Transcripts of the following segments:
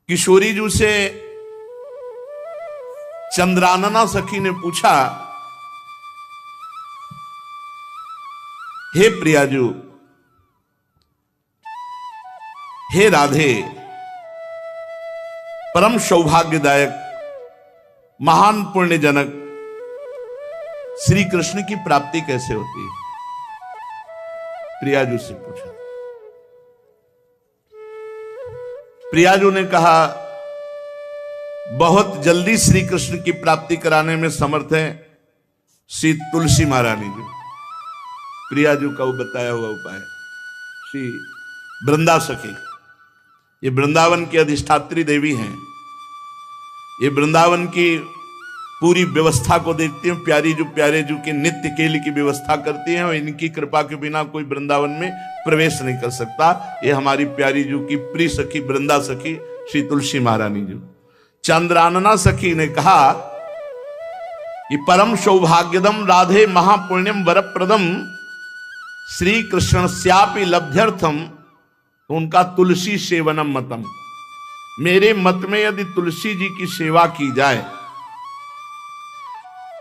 किशोरी जी से चंद्रानना सखी ने पूछा, हे प्रियाजू, हे राधे, परम सौभाग्यदायक महान पुण्यजनक श्री कृष्ण की प्राप्ति कैसे होती है? प्रियाजू से पूछा। प्रियाजू ने कहा, बहुत जल्दी श्री कृष्ण की प्राप्ति कराने में समर्थ है श्री तुलसी महारानी जी। प्रियाजू का वो बताया हुआ उपाय श्री वृंदा सखी, ये वृंदावन की अधिष्ठात्री देवी हैं। ये वृंदावन की पूरी व्यवस्था को देखती हैं। प्यारे जू के नित्य केली की व्यवस्था करती हैं और इनकी कृपा के बिना कोई वृंदावन में प्रवेश नहीं कर सकता। ये हमारी प्यारी जू की प्रिय सखी वृंदा सखी श्री तुलसी महारानी जी। चंद्रानना सखी ने कहा कि परम सौभाग्यदम राधे महापुण्यम वरप्रदम श्री कृष्ण स्यापि लभ्यर्थम, तो उनका तुलसी सेवनम मतम। मेरे मत में यदि तुलसी जी की सेवा की जाए,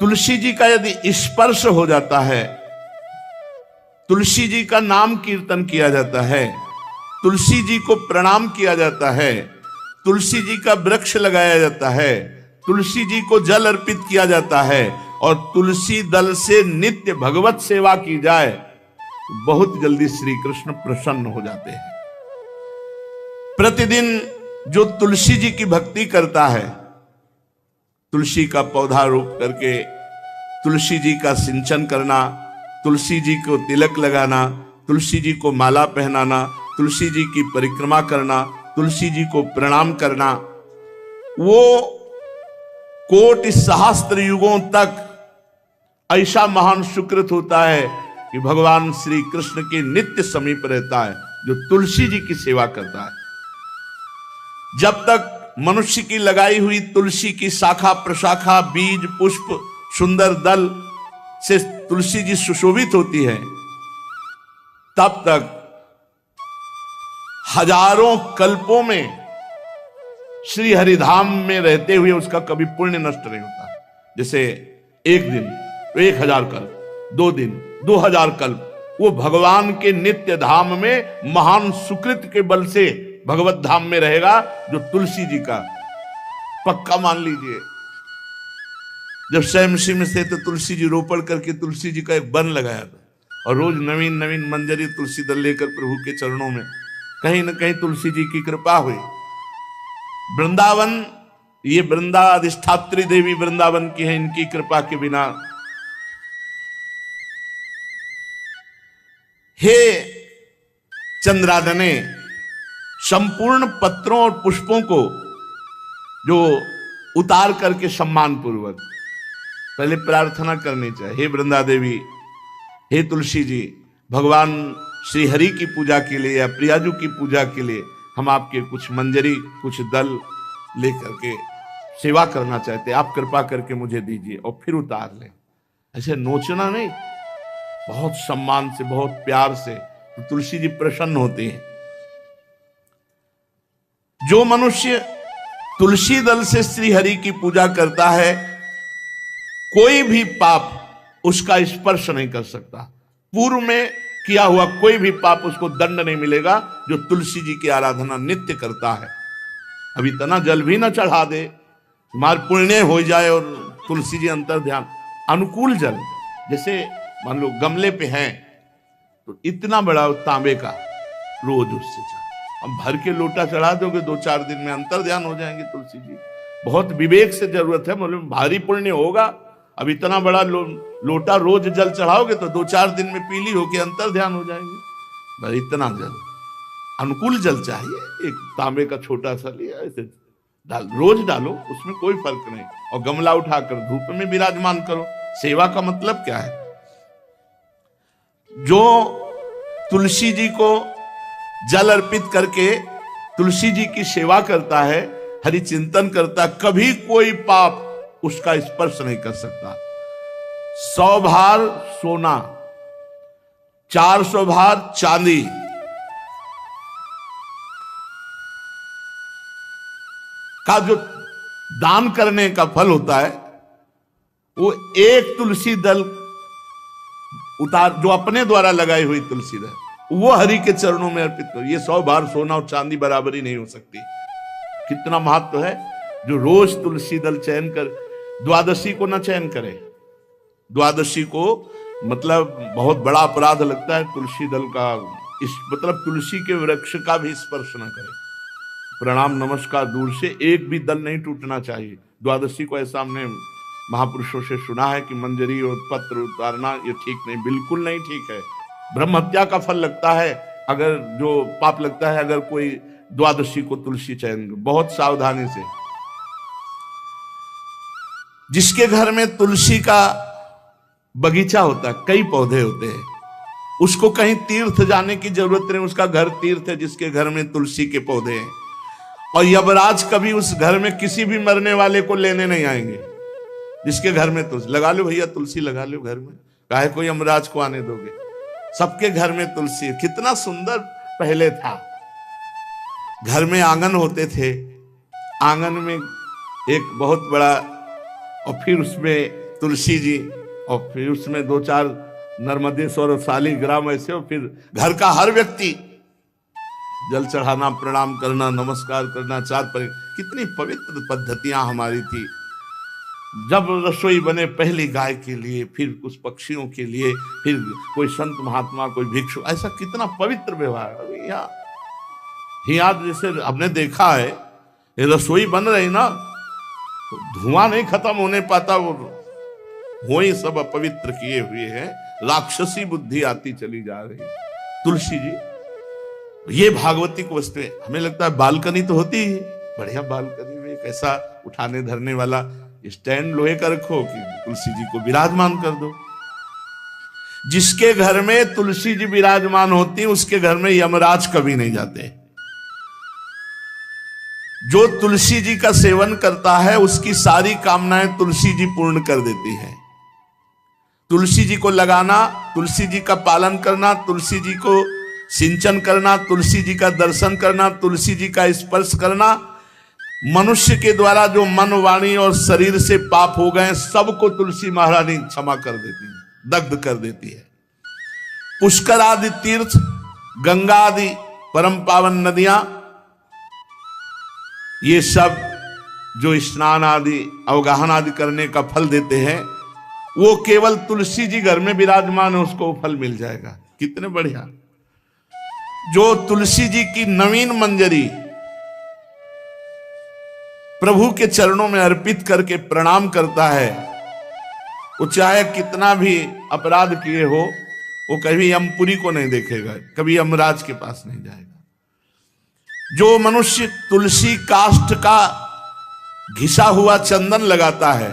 तुलसी जी का यदि स्पर्श हो जाता है, तुलसी जी का नाम कीर्तन किया जाता है, तुलसी जी को प्रणाम किया जाता है, तुलसी जी का वृक्ष लगाया जाता है, तुलसी जी को जल अर्पित किया जाता है और तुलसी दल से नित्य भगवत सेवा की जाए, तो बहुत जल्दी श्री कृष्ण प्रसन्न हो जाते हैं। प्रतिदिन जो तुलसी जी की भक्ति करता है, तुलसी का पौधा रोप करके तुलसी जी का सिंचन करना, तुलसी जी को तिलक लगाना, तुलसी जी को माला पहनाना, तुलसी जी की परिक्रमा करना, तुलसी जी को प्रणाम करना, वो कोटि सहस्त्र युगों तक ऐसा महान सुकृत होता है कि भगवान श्री कृष्ण के नित्य समीप रहता है जो तुलसी जी की सेवा करता है। जब तक मनुष्य की लगाई हुई तुलसी की शाखा प्रशाखा बीज पुष्प सुंदर दल से तुलसी जी सुशोभित होती है, तब तक हजारों कल्पों में श्री हरिधाम में रहते हुए उसका कभी पुण्य नष्ट नहीं होता। जैसे एक दिन तो 1000 कल्प, 2 दिन 2000 कल्प वो भगवान के नित्य धाम में महान सुकृत के बल से भगवत धाम में रहेगा, जो तुलसी जी का पक्का मान लीजिए। जब स्वयं में थे तो तुलसी जी रोपण करके तुलसी जी का एक वन लगाया था और रोज नवीन नवीन मंजरी तुलसी दल लेकर प्रभु के चरणों में, कहीं न कहीं तुलसी जी की कृपा हुई। वृंदावन, ये वृंदा अधिष्ठात्री देवी वृंदावन की है, इनकी कृपा के बिना। हे चंद्रानने, संपूर्ण पत्रों और पुष्पों को जो उतार करके सम्मान पूर्वक पहले प्रार्थना करनी चाहिए। हे वृंदा देवी, हे तुलसी जी, भगवान श्री हरि की पूजा के लिए या प्रियाजू की पूजा के लिए हम आपके कुछ मंजरी कुछ दल लेकर के सेवा करना चाहते हैं, आप कृपा करके मुझे दीजिए, और फिर उतार लें। ऐसे नोचना नहीं, बहुत सम्मान से बहुत प्यार से, तो तुलसी जी प्रसन्न होती हैं। जो मनुष्य तुलसी दल से श्री हरि की पूजा करता है, कोई भी पाप उसका स्पर्श नहीं कर सकता। पूर्व में किया हुआ कोई भी पाप उसको दंड नहीं मिलेगा, जो तुलसी जी की आराधना नित्य करता है। अब इतना जल भी ना चढ़ा दे, तुम्हारा पुण्य हो जाए और तुलसी जी अंतर ध्यान अनुकूल जल, जैसे मान लो गमले पे हैं तो इतना बड़ा तांबे का रोज उससे चढ़ा, हम भर के लोटा चढ़ा दोगे 2-4 दिन में अंतर ध्यान हो जाएंगे तुलसी जी। बहुत विवेक से जरूरत है, मतलब भारी पुण्य होगा। अब इतना बड़ा लोटा रोज जल चढ़ाओगे तो 2-4 दिन में पीली होके अंतर ध्यान हो जाएंगे। इतना जल, अनुकूल जल चाहिए। एक तांबे का छोटा सा लिया, ऐसे रोज डालो, उसमें कोई फर्क नहीं, और गमला उठाकर धूप में विराजमान करो। सेवा का मतलब क्या है? जो तुलसी जी को जल अर्पित करके तुलसी जी की सेवा करता है, हरि चिंतन करता, कभी कोई पाप उसका स्पर्श नहीं कर सकता। 100 भार सोना, 400 भार चांदी, का जो दान करने का फल होता है, वो एक तुलसी दल उतार, जो अपने द्वारा लगाई हुई तुलसी दल, वो हरि के चरणों में अर्पित करो। ये 100 बार सोना और चांदी बराबर ही नहीं हो सकती। कितना महत्व है। जो रोज तुलसी दल चयन कर, द्वादशी को ना चयन करे। द्वादशी को मतलब बहुत बड़ा अपराध लगता है तुलसी दल का, इस मतलब तुलसी के वृक्ष का भी स्पर्श न करे। प्रणाम नमस्कार दूर से, एक भी दल नहीं टूटना चाहिए। द्वादशी को ऐसा हमने महापुरुषों से सुना है कि मंजरी और पत्र उतारना ये ठीक नहीं, बिल्कुल नहीं ठीक है। ब्रह्म हत्या का फल लगता है, अगर जो पाप लगता है अगर कोई द्वादशी को तुलसी चयन, बहुत सावधानी से। जिसके घर में तुलसी का बगीचा होता है, कई पौधे होते हैं, उसको कहीं तीर्थ जाने की जरूरत नहीं, उसका घर तीर्थ है जिसके घर में तुलसी के पौधे हैं। और यमराज कभी उस घर में किसी भी मरने वाले को लेने नहीं आएंगे। जिसके घर में तुलसी, लगा लो भैया तुलसी लगा लो घर में, काहे को यमराज को आने दोगे। सबके घर में तुलसी। कितना सुंदर पहले था। घर में आंगन होते थे, आंगन में एक बहुत बड़ा, और फिर उसमें तुलसी जी, और फिर उसमें 2-4 नर्मदेश्वर और शालिग्राम ऐसे, और फिर घर का हर व्यक्ति जल चढ़ाना, प्रणाम करना, नमस्कार करना, कितनी पवित्र पद्धतियां हमारी थी। जब रसोई बने पहली गाय के लिए, फिर कुछ पक्षियों के लिए, फिर कोई संत महात्मा, कोई भिक्षु, ऐसा कितना पवित्र व्यवहार। अभी यहाँ जैसे हमने देखा है, ये रसोई बन रही ना, तो धुआं नहीं खत्म होने पाता, वो ही सब अपवित्र किए हुए हैं, राक्षसी बुद्धि आती चली जा रही। तुलसी जी, ये भागवती को वस्तु है। हमें लगता है बालकनी तो होती है, बढ़िया बालकनी में एक ऐसा उठाने धरने वाला स्टैंड लोहे का रखो कि तुलसी जी को विराजमान कर दो। जिसके घर में तुलसी जी विराजमान होती, उसके घर में यमराज कभी नहीं जाते। जो तुलसी जी का सेवन करता है, उसकी सारी कामनाएं तुलसी जी पूर्ण कर देती हैं। तुलसी जी को लगाना, तुलसी जी का पालन करना, तुलसी जी को सिंचन करना, तुलसी जी का दर्शन करना, तुलसी जी का स्पर्श करना, मनुष्य के द्वारा जो मन, वाणी और शरीर से पाप हो गए, सबको तुलसी महारानी क्षमा कर देती है, दग्ध कर देती है। पुष्कर आदि तीर्थ, गंगा आदि परम पावन नदियां, ये सब जो स्नान आदि, अवगाहन आदि करने का फल देते हैं, वो केवल तुलसी जी घर में विराजमान है, उसको फल मिल जाएगा। कितने बढ़िया। जो तुलसी जी की नवीन मंजरी प्रभु के चरणों में अर्पित करके प्रणाम करता है, वो चाहे कितना भी अपराध किए हो, वो कभी यमपुरी को नहीं देखेगा, कभी यमराज के पास नहीं जाएगा। जो मनुष्य तुलसी काष्ठ का घिसा हुआ चंदन लगाता है,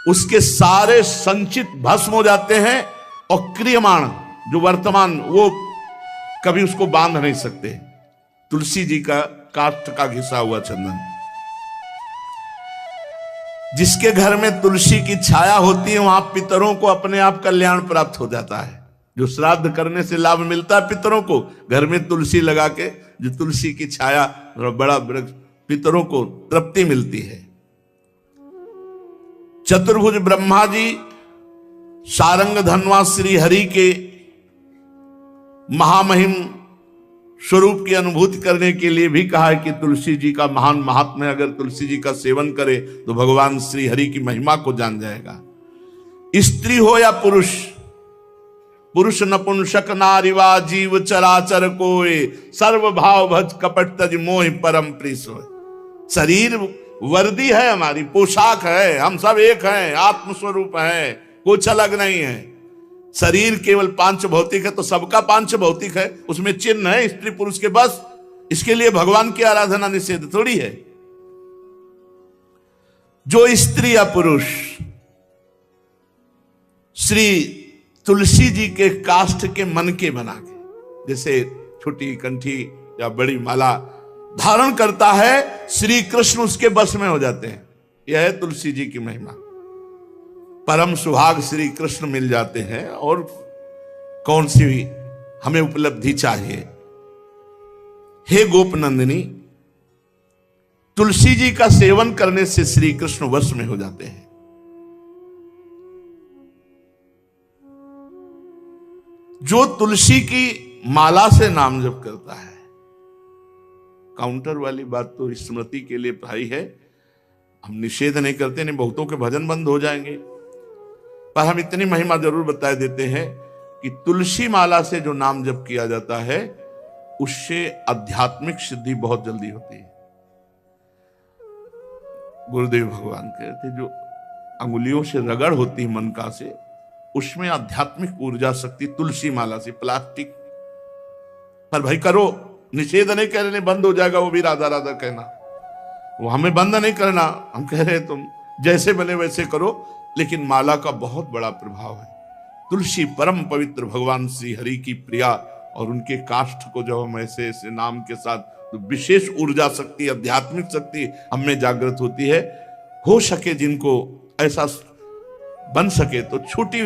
उसके सारे संचित भस्म हो जाते हैं, और क्रियमाण जो वर्तमान, वो कभी उसको बांध नहीं सकते। तुलसी जी का काष्ठ का घिसा हुआ चंदन। जिसके घर में तुलसी की छाया होती है, वहां पितरों को अपने आप कल्याण प्राप्त हो जाता है। जो श्राद्ध करने से लाभ मिलता है पितरों को, घर में तुलसी लगा के, जो तुलसी की छाया, बड़ा वृक्ष, पितरों को तृप्ति मिलती है। चतुर्भुज ब्रह्मा जी सारंग धनवा श्री हरि के महामहिम स्वरूप की अनुभूति करने के लिए भी कहा है कि तुलसी जी का महान महात्म्य, अगर तुलसी जी का सेवन करे तो भगवान श्री हरि की महिमा को जान जाएगा। स्त्री हो या पुरुष, पुरुष नपुंसक नारीवा जीव चराचर कोय, सर्व भाव भज कपट तज मोह परम प्रिय सोय। शरीर वर्दी है, हमारी पोशाक है, हम सब एक हैं, आत्मस्वरूप है, कुछ अलग नहीं है। शरीर केवल पांच भौतिक है तो सबका पांच भौतिक है, उसमें चिन्ह है स्त्री पुरुष के, बस। इसके लिए भगवान की आराधना निषेध थोड़ी है। जो स्त्री या पुरुष श्री तुलसी जी के काष्ठ के मनके बना के, जैसे छोटी कंठी या बड़ी माला धारण करता है, श्री कृष्ण उसके बस में हो जाते हैं। यह है तुलसी जी की महिमा। परम सुहाग श्री कृष्ण मिल जाते हैं, और कौन सी भी हमें उपलब्धि चाहिए। हे गोप नंदिनी, तुलसी जी का सेवन करने से श्री कृष्ण वश में हो जाते हैं। जो तुलसी की माला से नाम जप करता है, काउंटर वाली बात तो स्मृति के लिए भाई है, हम निषेध नहीं करते, नहीं बहुतों के भजन बंद हो जाएंगे, पर हम इतनी महिमा जरूर बता देते हैं कि तुलसी माला से जो नाम जप किया जाता है उससे आध्यात्मिक सिद्धि बहुत जल्दी होती है। गुरुदेव भगवान कहते जो अंगुलियों से रगड़ होती है मन का से, उसमें आध्यात्मिक ऊर्जा शक्ति तुलसी माला से। प्लास्टिक पर भाई करो, निषेध नहीं कह रहे, बंद हो जाएगा वो भी राधा राधा कहना, वो हमें बंद नहीं करना, हम कह रहे तुम जैसे बने वैसे करो, लेकिन माला का बहुत बड़ा प्रभाव है। तुलसी परम पवित्र भगवान श्री हरि की प्रिया, और उनके काष्ठ को जब हम ऐसे ऐसे नाम के साथ, तो विशेष ऊर्जा शक्ति, आध्यात्मिक शक्ति हमें जागृत होती है। हो सके जिनको ऐसा बन सके तो छोटी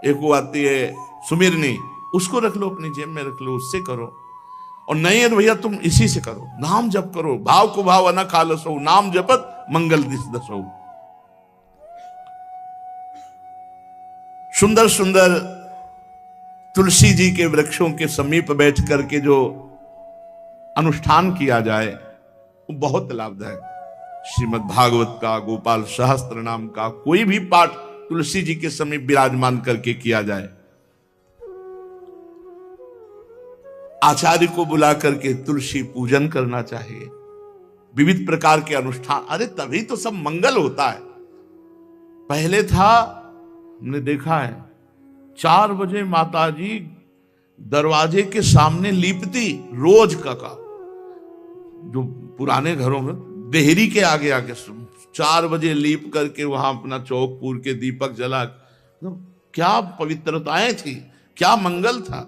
एक वो आती है सुमिरनी, उसको रख लो, अपनी जेब में रख लो, उससे करो। और नहीं है तो भैया तुम इसी से करो, नाम जप करो, भाव को भाव अना खालसो, नाम जपत मंगल दिस दसो। सुंदर सुंदर तुलसी जी के वृक्षों के समीप बैठ करके जो अनुष्ठान किया जाए वो बहुत लाभदायक। श्रीमद् भागवत का, गोपाल सहस्त्र नाम का कोई भी पाठ तुलसी जी के समीप विराजमान करके किया जाए, आचार्य को बुला करके तुलसी पूजन करना चाहिए, विविध प्रकार के अनुष्ठान, अरे तभी तो सब मंगल होता है। पहले था, हमने देखा है, 4 बजे माताजी दरवाजे के सामने लीपती, रोज का जो पुराने घरों में देहरी के आगे आगे 4 बजे लीप करके वहां अपना चौक पूर के दीपक जला, तो क्या पवित्रताएं थी, क्या मंगल था।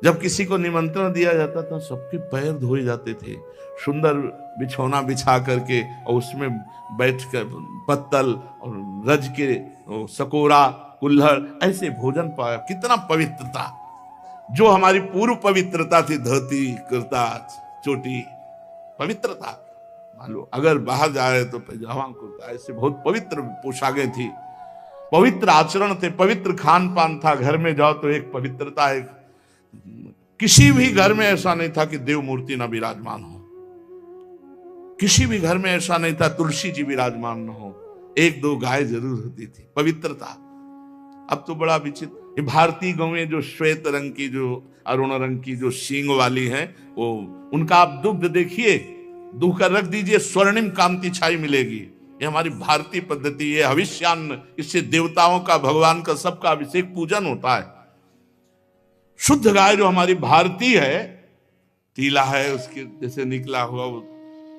जब किसी को निमंत्रण दिया जाता था सबके पैर धोए जाते थे, सुंदर बिछौना बिछा करके और उसमें बैठ कर पत्तल और रज के सकोरा कुल्हड़ ऐसे भोजन पाया, कितना पवित्रता। जो हमारी पूर्व पवित्रता थी, धोती कुर्ता चोटी, पवित्रता। मान लो अगर बाहर जा रहे तो पैजामा कुर्ता, ऐसे बहुत पवित्र पोशाकें थी, पवित्र आचरण थे, पवित्र खान पान था। घर में जाओ तो एक पवित्रता है, किसी भी घर में ऐसा नहीं था कि देव मूर्ति ना विराजमान हो, किसी भी घर में ऐसा नहीं था तुलसी जी विराजमान न हो, 1-2 गाय जरूर होती थी, पवित्रता। अब तो बड़ा विचित्र, भारतीय गौएं जो श्वेत रंग की, जो अरुण रंग की, जो सींग वाली हैं, वो उनका आप दुग्ध देखिए, दूह कर रख दीजिए, स्वर्णिम कांति छाई मिलेगी। ये हमारी भारतीय पद्धति, ये हविष्यान्न, इससे देवताओं का, भगवान का, सबका अभिषेक पूजन होता है। शुद्ध गाय जो हमारी भारतीय है, तीला है उसके जैसे निकला हुआ, वो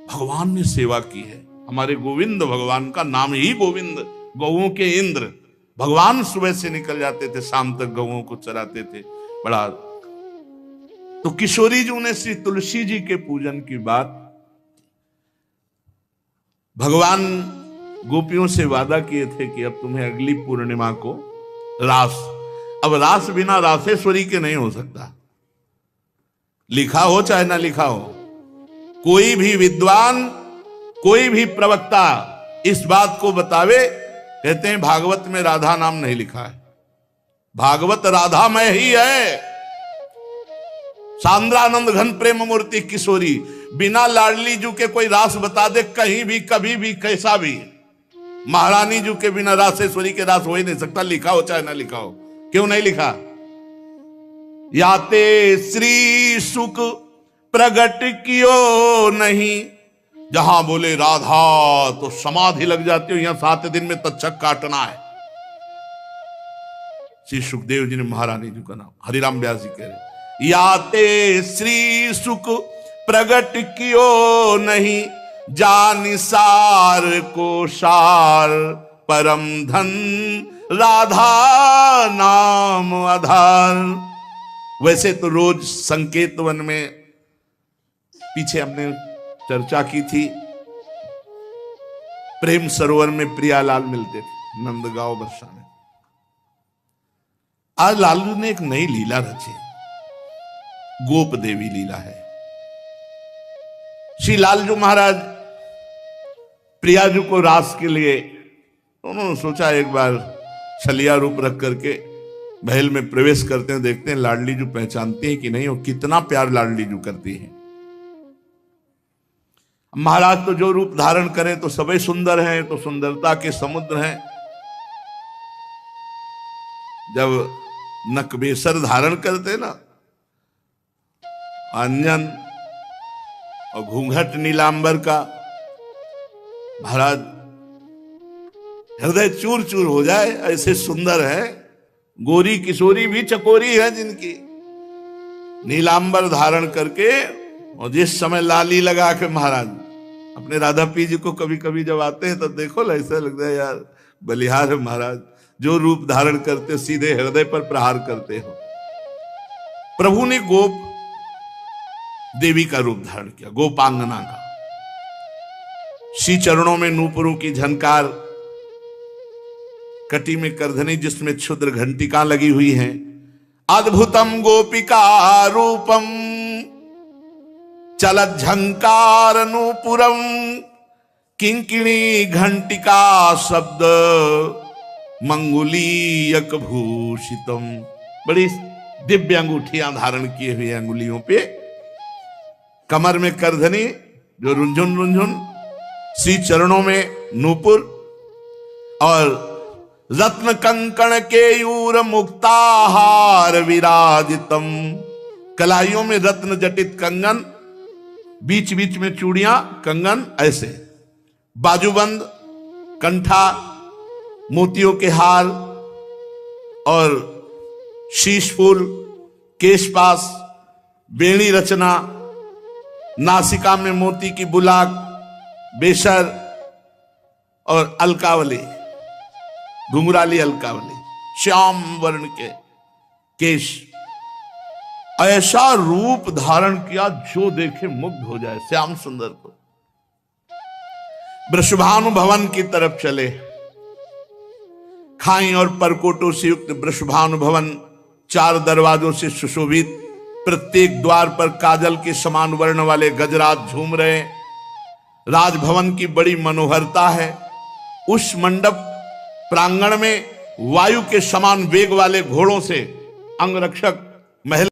भगवान ने सेवा की है। हमारे गोविंद भगवान का नाम ही गोविंद, गौओं के इंद्र। भगवान सुबह से निकल जाते थे, शाम तक गौओं को चराते थे। बड़ा तो किशोरी जी ने श्री तुलसी जी के पूजन की बात, भगवान गोपियों से वादा किए थे कि अब तुम्हें अगली पूर्णिमा को रास, अब रास बिना रासेश्वरी के नहीं हो सकता, लिखा हो चाहे ना लिखा हो। कोई भी विद्वान, कोई भी प्रवक्ता इस बात को बतावे, कहते हैं भागवत में राधा नाम नहीं लिखा है, भागवत राधामय ही है। सांद्रानंद घन प्रेम मूर्ति किशोरी, बिना लाडली जू के कोई रास बता दे कहीं भी, कभी भी, कैसा भी, महारानी जू के बिना रासेश्वरी के रास हो ही नहीं सकता, लिखा हो चाहे ना लिखा हो। क्यों नहीं लिखा? याते श्री सुख प्रगट कियो नहीं, जहां बोले राधा तो समाधि लग जाती हो, यहां 7 दिन में तक्षक काटना है। श्री सुखदेव जी ने महारानी जी का नाम, हरिराम व्यास जी कह रहे, याते श्री सुख प्रगट कियो नहीं, जानि सार को सार परम धन, राधा नाम आधार। वैसे तो रोज संकेत वन में, पीछे हमने चर्चा की थी, प्रेम सरोवर में प्रियालाल मिलते थे नंदगांव बरसा में। आज लालू ने एक नई लीला रची, गोप देवी लीला है। श्री लालजू महाराज प्रियाजू को रास के लिए उन्होंने सोचा एक बार छलिया रूप रख करके महल में प्रवेश करते हैं, देखते हैं लाडली जू पहचानती है कि नहीं, और कितना प्यार लाडली जू करती है। महाराज तो जो रूप धारण करें तो सभी सुंदर हैं, तो सुंदरता के समुद्र हैं। जब नकबेसर धारण करते ना, अंजन और घूंघट नीलांबर का, महाराज हृदय चूर चूर हो जाए, ऐसे सुंदर है। गोरी किशोरी भी चकोरी है जिनकी, नीलांबर धारण करके, और जिस समय लाली लगा के महाराज अपने राधा पी जी को कभी कभी जब आते हैं तो देखो ऐसा लगता है यार बलिहार है महाराज, जो रूप धारण करते सीधे हृदय पर प्रहार करते हो। प्रभु ने गोप देवी का रूप धारण किया, गोपांगना का। श्री चरणों में नूपुरों की झनकार, कटी में करधनी जिसमें क्षुद्र घंटिका लगी हुई हैं। अद्भुतम गोपिका रूपम चलत झंकार नूपुरम किंकिणी घंटिका शब्द मंगुलीयक भूषितम। बड़ी दिव्य अंगूठियां धारण किए हुए अंगुलियों पे, कमर में करधनी जो रुंझुन रुंझुन, श्री चरणों में नूपुर, और रत्न कंकण केयूर मुक्ताहार विराजितम। कलाइयों में रत्न जटित कंगन, बीच बीच में चूड़ियां कंगन, ऐसे बाजूबंद, कंठा, मोतियों के हार और शीश फूल, केशपास, बेणी रचना, नासिका में मोती की बुलाक, बेसर और अलकावली, घुंघराली अलकावली, श्याम वर्ण के केश। ऐसा रूप धारण किया जो देखे मुग्ध हो जाए श्याम सुंदर को। वृषभानु भवन की तरफ चले। खाई और परकोटों से युक्त वृषभानु भवन 4 दरवाजों से सुशोभित, प्रत्येक द्वार पर काजल के समान वर्ण वाले गजराज झूम रहे। राजभवन की बड़ी मनोहरता है। उस मंडप प्रांगण में वायु के समान वेग वाले घोड़ों से अंगरक्षक महल